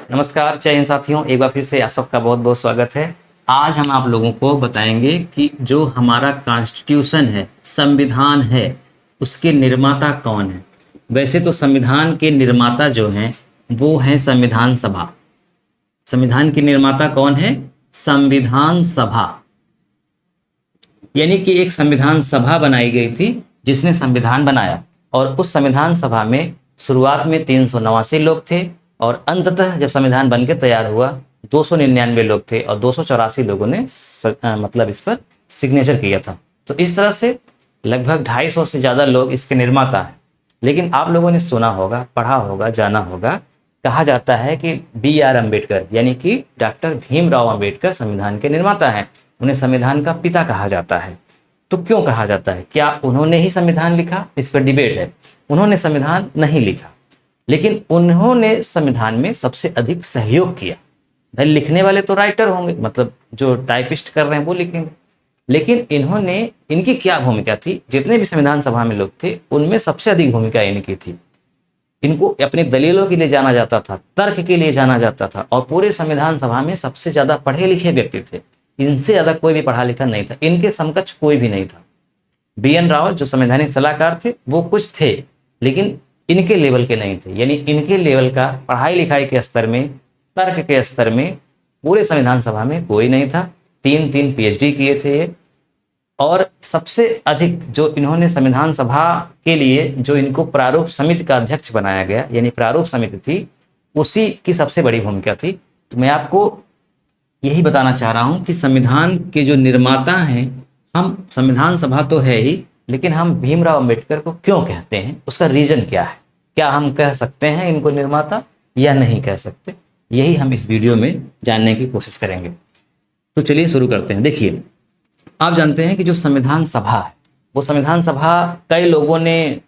नमस्कार, जय हिंद साथियों। एक बार फिर से आप सबका बहुत बहुत स्वागत है। आज हम आप लोगों को बताएंगे कि जो हमारा कॉन्स्टिट्यूशन है, संविधान है, उसके निर्माता कौन है। वैसे तो संविधान के निर्माता जो हैं वो हैं संविधान सभा। संविधान की निर्माता कौन है? संविधान सभा। यानी कि एक संविधान सभा बनाई गई थी जिसने संविधान बनाया, और उस संविधान सभा में शुरुआत में 389 लोग थे और अंततः जब संविधान बनके तैयार हुआ 299 लोग थे और 284 लोगों ने मतलब इस पर सिग्नेचर किया था। तो इस तरह से लगभग 250 से ज़्यादा लोग इसके निर्माता हैं। लेकिन आप लोगों ने सुना होगा, पढ़ा होगा, जाना होगा, कहा जाता है कि B.R. अम्बेडकर यानी कि डॉक्टर भीमराव अम्बेडकर संविधान के निर्माता हैं। उन्हें संविधान का पिता कहा जाता है। तो क्यों कहा जाता है? क्या उन्होंने ही संविधान लिखा? इस पर डिबेट है। उन्होंने संविधान नहीं लिखा, लेकिन उन्होंने संविधान में सबसे अधिक सहयोग किया। भाई लिखने वाले तो राइटर होंगे, मतलब जो टाइपिस्ट कर रहे हैं वो लिखेंगे, लेकिन इनकी क्या भूमिका थी? जितने भी संविधान सभा में लोग थे उनमें सबसे अधिक भूमिका इनकी थी। इनको अपनी दलीलों के लिए जाना जाता था, तर्क के लिए जाना जाता था, और पूरे संविधान सभा में सबसे ज़्यादा पढ़े लिखे व्यक्ति थे। इनसे ज़्यादा कोई भी पढ़ा लिखा नहीं था, इनके समकक्ष कोई भी नहीं था। B.N. राव जो संवैधानिक सलाहकार थे वो कुछ थे, लेकिन इनके लेवल के नहीं थे। यानी इनके लेवल का पढ़ाई लिखाई के स्तर में, तर्क के स्तर में पूरे संविधान सभा में कोई नहीं था। 3 PhD किए थे ये। और सबसे अधिक जो इन्होंने संविधान सभा के लिए जो इनको प्रारूप समिति का अध्यक्ष बनाया गया, यानी प्रारूप समिति थी, उसी की सबसे बड़ी भूमिका थी। तो मैं आपको यही बताना चाह रहा हूं कि संविधान के जो निर्माता हैं, हम संविधान सभा तो है ही, लेकिन हम भीमराव अंबेडकर को क्यों कहते हैं, उसका रीजन क्या है। क्या हम कह सकते हैं इनको निर्माता या नहीं कह सकते, यही हम इस वीडियो में जानने की कोशिश करेंगे। तो चलिए शुरू करते हैं। देखिए, आप जानते हैं कि जो संविधान सभा है, वो संविधान सभा, कई लोगों ने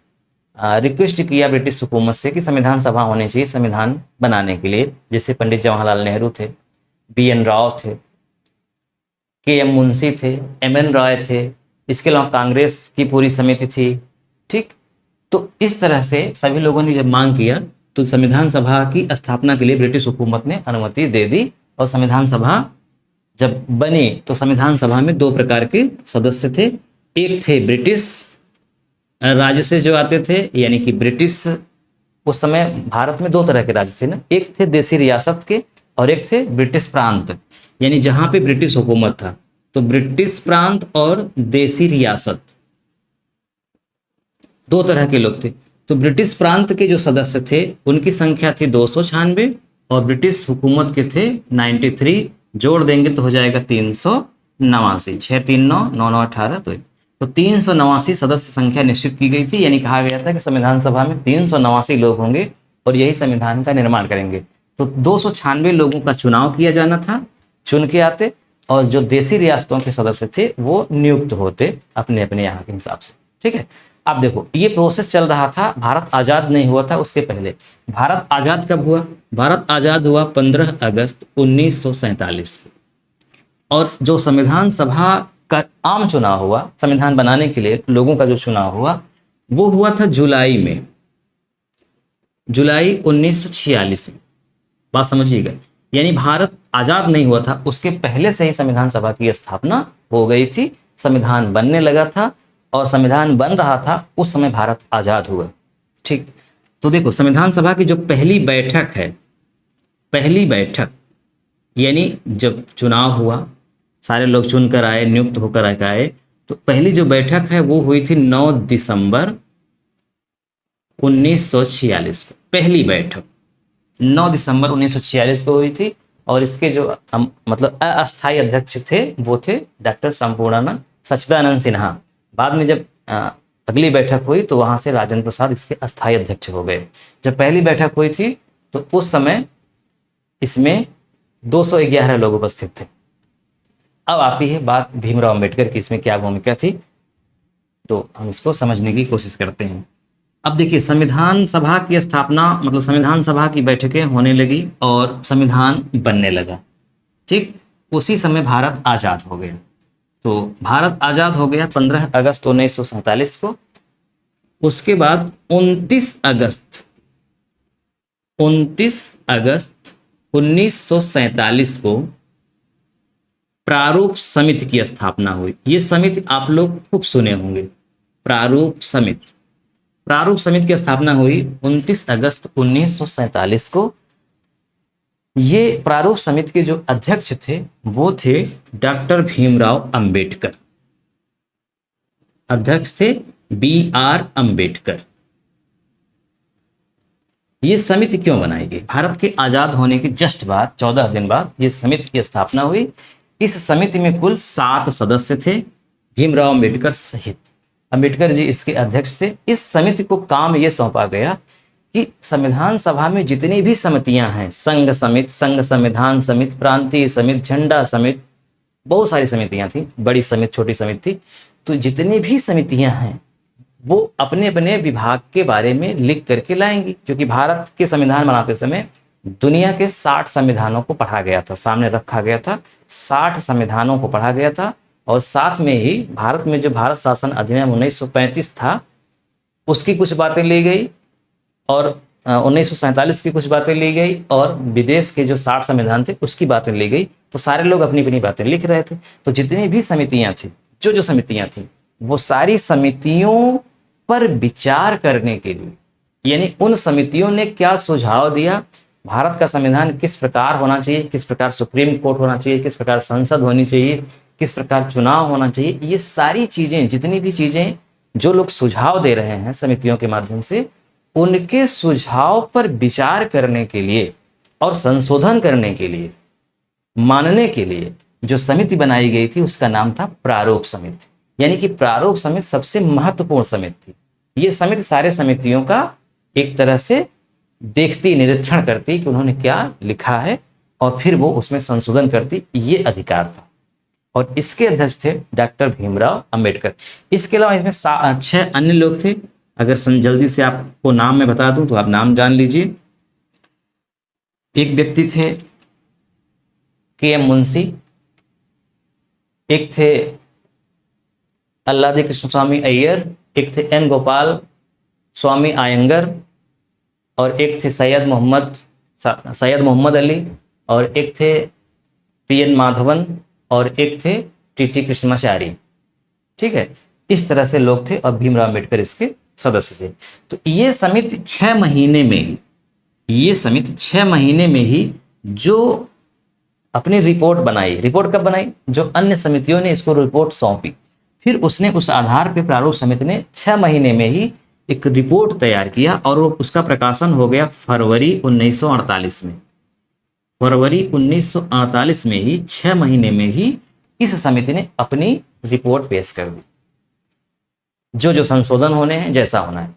रिक्वेस्ट किया ब्रिटिश हुकूमत से कि संविधान सभा होनी चाहिए संविधान बनाने के लिए। जैसे पंडित जवाहरलाल नेहरू थे, B.N. राव थे, K.M. मुंशी थे, M.N. रॉय थे, इसके अलावा कांग्रेस की पूरी समिति थी। ठीक, तो इस तरह से सभी लोगों ने जब मांग किया तो संविधान सभा की स्थापना के लिए ब्रिटिश हुकूमत ने अनुमति दे दी। और संविधान सभा जब बनी तो संविधान सभा में 2 प्रकार के सदस्य थे। एक थे ब्रिटिश राज्य से जो आते थे, यानी कि ब्रिटिश, उस समय भारत में 2 तरह के राज्य थे ना, एक थे देसी रियासत के और एक थे ब्रिटिश प्रांत, यानी जहां पे ब्रिटिश हुकूमत था। तो ब्रिटिश प्रांत और देसी रियासत 2 तरह के लोग थे। तो ब्रिटिश प्रांत के जो सदस्य थे उनकी संख्या थी 296 और ब्रिटिश हुकूमत के थे 93। जोड़ देंगे तो हो जाएगा 389। 6 3 9 9 9 18। तो 389 सदस्य संख्या निश्चित की गई थी। यानी कहा गया था कि संविधान सभा में 389 लोग होंगे और यही संविधान का निर्माण करेंगे। तो 296 लोगों का चुनाव किया जाना था, चुन के आते, और जो देसी रियासतों के सदस्य थे वो नियुक्त होते अपने अपने यहाँ के हिसाब से। ठीक है, अब देखो ये प्रोसेस चल रहा था, भारत आज़ाद नहीं हुआ था उसके पहले। भारत आज़ाद कब हुआ? भारत आज़ाद हुआ 15 अगस्त 1947 को। और जो संविधान सभा का आम चुनाव हुआ, संविधान बनाने के लिए लोगों का जो चुनाव हुआ, वो हुआ था जुलाई में, जुलाई 1946 में। बात समझिएगा, यानी भारत आज़ाद नहीं हुआ था उसके पहले से ही संविधान सभा की स्थापना हो गई थी। संविधान बनने लगा था और संविधान बन रहा था उस समय भारत आज़ाद हुआ। ठीक, तो देखो संविधान सभा की जो पहली बैठक है, पहली बैठक यानी जब चुनाव हुआ, सारे लोग चुनकर आए, नियुक्त होकर आए, तो पहली जो बैठक है वो हुई थी 9 दिसंबर 1946 को। पहली बैठक 9 दिसंबर 1946 को हुई थी। और इसके जो मतलब अस्थायी अध्यक्ष थे वो थे डॉक्टर संपूर्णानंद सच्चिदानंद सिन्हा। बाद में जब अगली बैठक हुई तो वहां से राजेंद्र प्रसाद इसके अस्थायी अध्यक्ष हो गए। जब पहली बैठक हुई थी तो उस समय इसमें 211 लोग उपस्थित थे। अब आती है बात भीमराव अम्बेडकर की, इसमें क्या भूमिका थी, तो हम इसको समझने की कोशिश करते हैं। अब देखिए, संविधान सभा की स्थापना, मतलब संविधान सभा की बैठकें होने लगी और संविधान बनने लगा। ठीक, उसी समय भारत आज़ाद हो गया। तो भारत आज़ाद हो गया 15 अगस्त 1947 को। उसके बाद 29 अगस्त 1947 को प्रारूप समिति की स्थापना हुई। ये समिति आप लोग खूब सुने होंगे, प्रारूप समिति। प्रारूप समिति की स्थापना हुई 29 अगस्त 1947 को। ये प्रारूप समिति के जो अध्यक्ष थे वो थे डॉक्टर भीमराव अंबेडकर। अध्यक्ष थे BR अंबेडकर। ये समिति क्यों बनाई गई? भारत के आजाद होने के जस्ट बाद 14 दिन बाद ये समिति की स्थापना हुई। इस समिति में कुल 7 सदस्य थे, भीमराव अंबेडकर सहित। अंबेडकर जी इसके अध्यक्ष थे। इस समिति को काम ये सौंपा गया कि संविधान सभा में जितनी भी समितियां हैं, संघ समिति, संघ संविधान समिति, प्रांतीय समिति, झंडा समिति, बहुत सारी समितियां थी, बड़ी समिति, छोटी समिति थी। तो जितनी भी समितियां हैं वो अपने अपने विभाग के बारे में लिख करके लाएंगी, क्योंकि भारत के संविधान बनाते समय दुनिया के 60 संविधानों को पढ़ा गया था, सामने रखा गया था। 60 संविधानों को पढ़ा गया था और साथ में ही भारत में जो भारत शासन अधिनियम 1935 था उसकी कुछ बातें ली गई और 1947 की कुछ बातें ली गई और विदेश के जो 60 संविधान थे उसकी बातें ली गई। तो सारे लोग अपनी अपनी बातें लिख रहे थे। तो जितनी भी समितियां थी, जो समितियां थी, वो सारी समितियों पर विचार करने के लिए, यानी उन समितियों ने क्या सुझाव दिया, भारत का संविधान किस प्रकार होना चाहिए, किस प्रकार सुप्रीम कोर्ट होना चाहिए, किस प्रकार संसद होनी चाहिए, किस प्रकार चुनाव होना चाहिए, ये सारी चीजें, जितनी भी चीजें जो लोग सुझाव दे रहे हैं समितियों के माध्यम से, उनके सुझाव पर विचार करने के लिए और संशोधन करने के लिए, मानने के लिए जो समिति बनाई गई थी उसका नाम था प्रारूप समिति। यानी कि प्रारूप समिति सबसे महत्वपूर्ण समिति थी। ये समिति सारे समितियों का एक तरह से देखती, निरीक्षण करती कि उन्होंने क्या लिखा है और फिर वो उसमें संशोधन करती, ये अधिकार था। और इसके अध्यक्ष थे डॉक्टर भीमराव अंबेडकर। इसके अलावा इसमें 6 अन्य लोग थे। अगर जल्दी से आपको नाम मैं बता दूं तो आप नाम जान लीजिए। एक व्यक्ति थे KM मुंशी, एक थे अल्लादी कृष्ण स्वामी अय्यर, एक थे N गोपाल स्वामी आयंगर और एक थे सैयद मोहम्मद अली और एक थे PN माधवन और एक थे TT कृष्णमाचारी। ठीक है, इस तरह से लोग थे और भीमराव अंबेडकर इसके सदस्य थे। तो ये समिति 6 महीने में ही जो अपनी रिपोर्ट बनाई। रिपोर्ट कब बनाई? जो अन्य समितियों ने इसको रिपोर्ट सौंपी, फिर उसने उस आधार पे प्रारूप समिति ने 6 महीने में ही एक रिपोर्ट तैयार किया और वो उसका प्रकाशन हो गया फरवरी 1948 में। फरवरी 1948 में ही 6 महीने में ही इस समिति ने अपनी रिपोर्ट पेश कर दी, जो संशोधन होने हैं, जैसा होना है।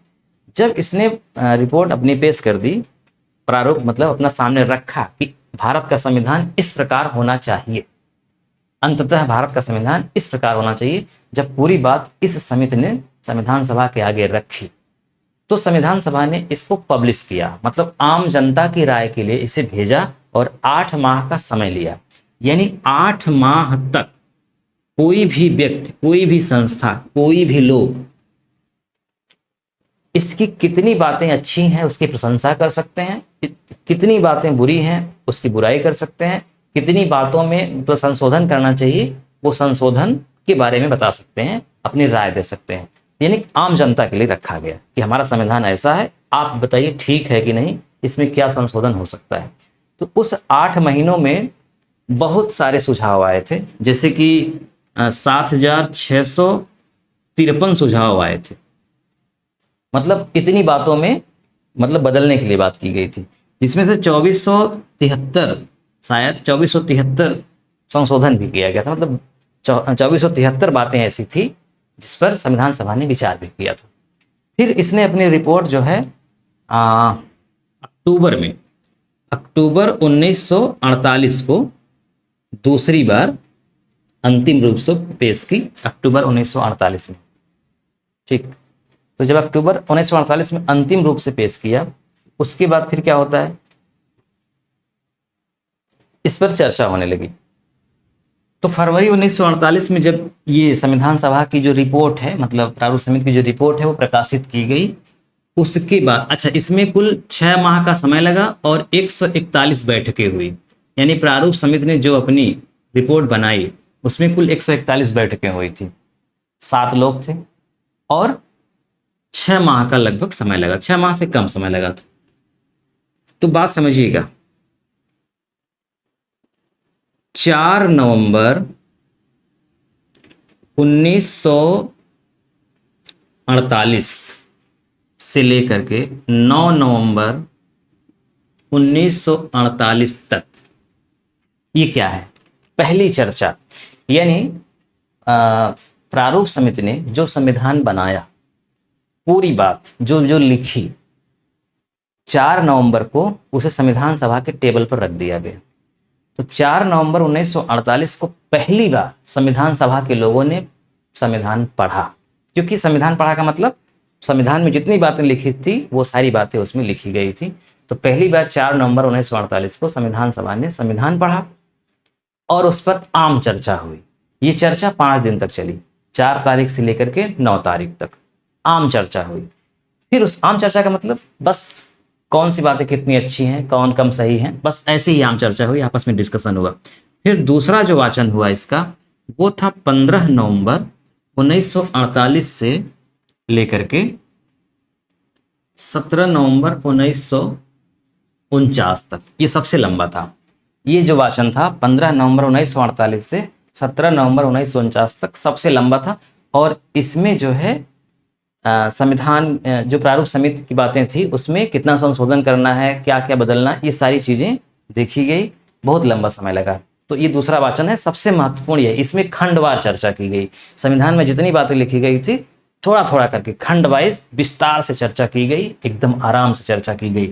जब इसने रिपोर्ट अपनी पेश कर दी, प्रारूप मतलब अपना सामने रखा कि भारत का संविधान इस प्रकार होना चाहिए, अंततः भारत का संविधान इस प्रकार होना चाहिए। जब पूरी बात इस समिति ने संविधान सभा के आगे रखी तो संविधान सभा ने इसको पब्लिश किया, मतलब आम जनता की राय के लिए इसे भेजा और 8 माह का समय लिया। यानी 8 माह तक कोई भी व्यक्ति, कोई भी संस्था, कोई भी लोग इसकी कितनी बातें अच्छी हैं उसकी प्रशंसा कर सकते हैं, कितनी बातें बुरी हैं उसकी बुराई कर सकते हैं, कितनी बातों में तो संशोधन करना चाहिए वो संशोधन के बारे में बता सकते हैं, अपनी राय दे सकते हैं। यानी आम जनता के लिए रखा गया कि हमारा संविधान ऐसा है, आप बताइए ठीक है कि नहीं, इसमें क्या संशोधन हो सकता है। तो उस 8 महीनों में बहुत सारे सुझाव आए थे, जैसे कि 7653 सुझाव आए थे। मतलब इतनी बातों में मतलब बदलने के लिए बात की गई थी, जिसमें से 2473 संशोधन भी किया गया था। मतलब 2473 बातें ऐसी थी जिस पर संविधान सभा ने विचार भी किया था। फिर इसने अपनी रिपोर्ट जो है अक्टूबर 1948 को दूसरी बार अंतिम रूप से पेश की, अक्टूबर 1948 में। ठीक, तो जब अक्टूबर 1948 में अंतिम रूप से पेश किया, उसके बाद फिर क्या होता है, इस पर चर्चा होने लगी। तो फरवरी 1948 में जब ये संविधान सभा की जो रिपोर्ट है, मतलब प्रारूप समिति की जो रिपोर्ट है वो प्रकाशित की गई, उसके बाद अच्छा, इसमें कुल 6 माह का समय लगा और 141 बैठकें हुई। यानी प्रारूप समिति ने जो अपनी रिपोर्ट बनाई उसमें कुल 141 बैठकें हुई थी, 7 लोग थे और 6 माह का लगभग समय लगा, 6 माह से कम समय लगा था। तो बात समझिएगा, 4 नवंबर 1948 से लेकर के 9 नवंबर 1948 तक, ये क्या है? पहली चर्चा। यानी प्रारूप समिति ने जो संविधान बनाया, पूरी बात जो जो लिखी, 4 नवंबर को उसे संविधान सभा के टेबल पर रख दिया गया। तो 4 नवंबर 1948 को पहली बार संविधान सभा के लोगों ने संविधान पढ़ा। क्योंकि संविधान पढ़ा का मतलब संविधान में जितनी बातें लिखी थी वो सारी बातें उसमें लिखी गई थी। तो पहली बार 4 नवंबर 1948 को संविधान सभा ने संविधान पढ़ा और उस पर आम चर्चा हुई। ये चर्चा 5 दिन तक चली, 4 तारीख से लेकर के 9 तारीख तक आम चर्चा हुई। फिर उस आम चर्चा का मतलब बस कौन सी बातें कितनी अच्छी हैं, कौन कम सही हैं, बस ऐसे ही आम चर्चा हुई, आपस में डिस्कशन हुआ। फिर दूसरा जो वाचन हुआ इसका वो था 15 नवंबर 1948 से लेकर के 17 नवंबर 1949 तक, ये सबसे लंबा था। ये जो वाचन था 15 नवंबर 1948 से 17 नवंबर 1949 तक सबसे लंबा था। और इसमें जो है संविधान जो प्रारूप समिति की बातें थी उसमें कितना संशोधन करना है, क्या क्या बदलना, ये सारी चीज़ें देखी गई, बहुत लंबा समय लगा। तो ये दूसरा वाचन है, सबसे महत्वपूर्ण ये, इसमें खंडवार चर्चा की गई। संविधान में जितनी बातें लिखी गई थी थोड़ा थोड़ा करके खंड वाइज विस्तार से चर्चा की गई, एकदम आराम से चर्चा की गई।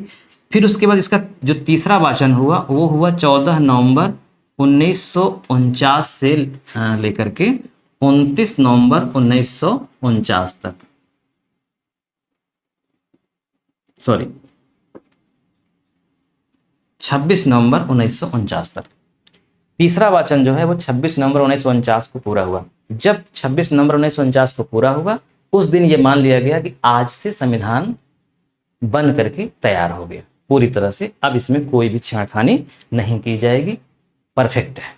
फिर उसके बाद इसका जो तीसरा वाचन हुआ वो हुआ 14 नवंबर 1949 से लेकर के 29 नवंबर 1949 तक, सॉरी 26 नवंबर 1949 तक। तीसरा वाचन जो है वो 26 नवंबर 1949 को पूरा हुआ। जब 26 नवंबर 1949 को पूरा हुआ उस दिन ये मान लिया गया कि आज से संविधान बन करके तैयार हो गया पूरी तरह से, अब इसमें कोई भी छेड़खानी नहीं की जाएगी, परफेक्ट है।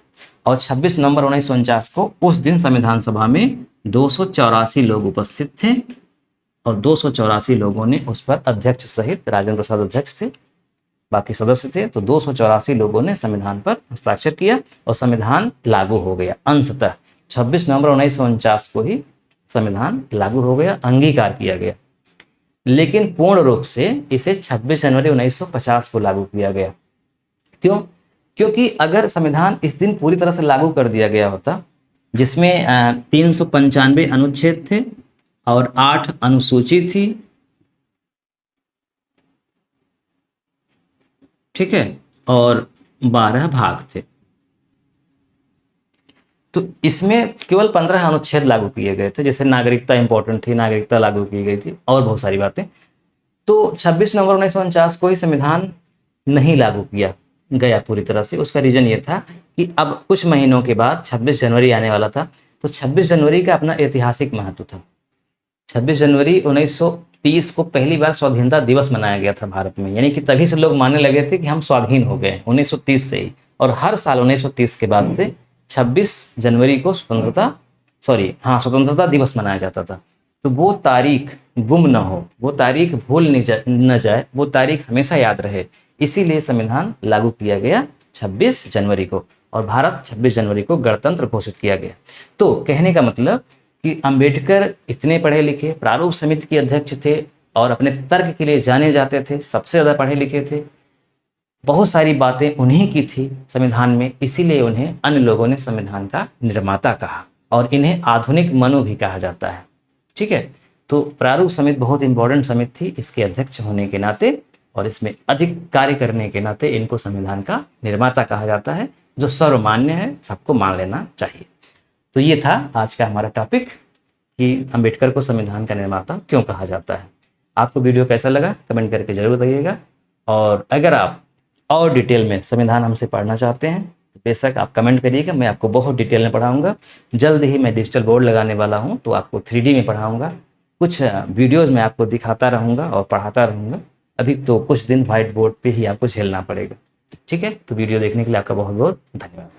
और 26 नवंबर 1949 को उस दिन संविधान सभा में 284 लोग उपस्थित थे और 284 लोगों ने उस पर अध्यक्ष सहित, राजेंद्र प्रसाद अध्यक्ष थे, बाकी सदस्य थे, तो 284 लोगों ने संविधान पर हस्ताक्षर किया और संविधान लागू हो गया। अंशतः 26 नवंबर 1949 को ही संविधान लागू हो गया, अंगीकार किया गया। लेकिन पूर्ण रूप से इसे 26 जनवरी 1950 को लागू किया गया। क्यों? क्योंकि अगर संविधान इस दिन पूरी तरह से लागू कर दिया गया होता, जिसमें 395 अनुच्छेद थे और 8 अनुसूची थी, ठीक है, और 12 भाग थे, तो इसमें केवल 15 अनुच्छेद लागू किए गए थे। जैसे नागरिकता इंपॉर्टेंट थी, नागरिकता लागू की गई थी और बहुत सारी बातें। तो 26 नवंबर 1949 को ही संविधान नहीं लागू किया गया पूरी तरह से। उसका रीजन ये था कि अब कुछ महीनों के बाद 26 जनवरी आने वाला था, तो 26 जनवरी का अपना ऐतिहासिक महत्व था। 26 जनवरी 1930 को पहली बार स्वाधीनता दिवस मनाया गया था भारत में, यानी कि तभी से लोग मानने लगे थे कि हम स्वाधीन हो गए 1930 से ही। और हर साल 1930 के बाद से 26 जनवरी को स्वतंत्रता दिवस मनाया जाता था। तो वो तारीख गुम न हो, वो तारीख भूल न जाए, वो तारीख हमेशा याद रहे, इसीलिए संविधान लागू किया गया 26 जनवरी को और भारत 26 जनवरी को गणतंत्र घोषित किया गया। तो कहने का मतलब कि अंबेडकर इतने पढ़े लिखे, प्रारूप समिति के अध्यक्ष थे और अपने तर्क के लिए जाने जाते थे, सबसे ज़्यादा पढ़े लिखे थे, बहुत सारी बातें उन्हीं की थी संविधान में, इसीलिए उन्हें अन्य लोगों ने संविधान का निर्माता कहा और इन्हें आधुनिक मनु भी कहा जाता है। ठीक है, तो प्रारूप समिति बहुत इंपॉर्टेंट समिति थी, इसके अध्यक्ष होने के नाते और इसमें अधिक कार्य करने के नाते इनको संविधान का निर्माता कहा जाता है, जो सर्वमान्य है, सबको मान लेना चाहिए। तो ये था आज का हमारा टॉपिक कि अंबेडकर को संविधान का निर्माता क्यों कहा जाता है। आपको वीडियो कैसा लगा कमेंट करके जरूर बताइएगा, और अगर आप और डिटेल में संविधान हमसे पढ़ना चाहते हैं तो बेशक आप कमेंट करिएगा, मैं आपको बहुत डिटेल में पढ़ाऊंगा। जल्द ही मैं डिजिटल बोर्ड लगाने वाला हूं, तो आपको 3D में पढ़ाऊंगा, कुछ वीडियोज़ मैं आपको दिखाता रहूँगा और पढ़ाता रहूँगा। अभी तो कुछ दिन व्हाइट बोर्ड पे ही आपको झेलना पड़ेगा। ठीक है, तो वीडियो देखने के लिए आपका बहुत बहुत धन्यवाद।